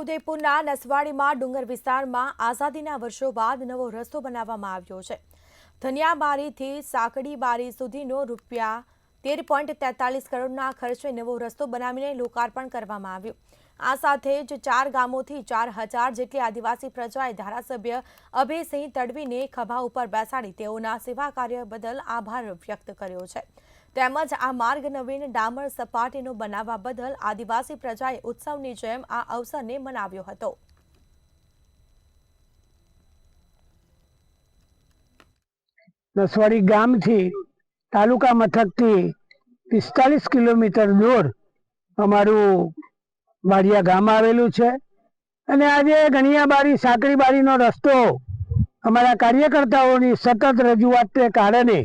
છોટાઉદેપુરના નસવાડીમાં ડુંગર વિસ્તારમાં આઝાદીના વર્ષો બાદ નવો રસ્તો બનાવવામાં આવ્યો છે। ધનિયાબારીથી સાંકડીબારી સુધીનો ₹13.43 કરોડના ખર્ચે નવો રસ્તો બનાવીને લોકાર્પણ કરવામાં આવ્યું। આ સાથે જ 4 ગામોથી 4,000 જેટલી આદિવાસી પ્રજાએ ધારાસભ્ય અભયસિંહ તડવીને ખભા ઉપર બેસાડી તેઓના સેવા કાર્ય બદલ આભાર વ્યક્ત કર્યો છે। તેમજ આ માર્ગ નવીન ડામર સપાટીનો બનાવવા બદલ આદિવાસી પ્રજાએ ઉત્સવની જેમ આ અવસરને મનાવ્યો હતો। નસવાડી ગામથી તાલુકા મથકથી 45 કિલોમીટર દૂર અમારું વાડિયા ગામ આવેલું છે અને આજે ગણિયાબારી સાંકડીબારીનો રસ્તો અમારા કાર્યકર્તાઓની સતત રજૂઆતને કારણે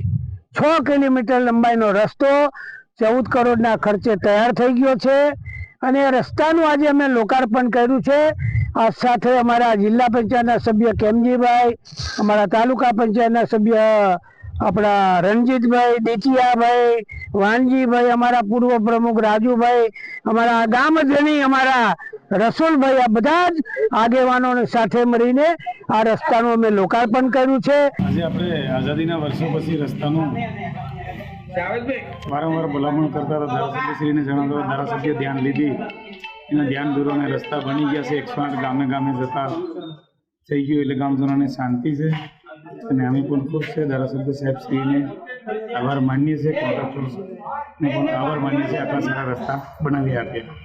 6 કિલોમીટર લંબાઈનો રસ્તો 14 કરોડના ખર્ચે તૈયાર થઈ ગયો છે અને રસ્તાનું આજે અમે લોકાર્પણ કર્યું છે। આ સાથે અમારા જિલ્લા પંચાયતના સભ્ય કેમજીભાઈ, અમારા તાલુકા પંચાયતના સભ્ય આપણા રણજીતભાઈ, દેચિયાભાઈ, વાનજીભાઈ, અમારા પૂર્વ પ્રમુખ રાજુભાઈ, અમારા ગામ અગ્રણી અમારા રસુલભાઈ, આ બધા જ આગેવાનોને સાથે મળીને આ રસ્તાનું અમે લોકાર્પણ કર્યું છે। આજે આપણે આઝાદીના વર્ષો પછી રસ્તાનું વારંવાર ભલામણ કરતા હતા। ધારાસભ્યશ્રીને જણાવ્યું, ધારાસભ્ય ધ્યાન લીધી, એના ધ્યાન દોરોને રસ્તા બની ગયા છે। 108 ગામે ગામે જતા થઈ ગયું એટલે ગામજનોને શાંતિ છે અને અમે પણ ખુશ છે। ધારાસભ્ય સાહેબશ્રીને આભાર માનીએ છીએ, કોન્ટ્રાક્ટરને પણ આભાર માનીએ છીએ, આટલા સારા રસ્તા બનાવી આપ્યા।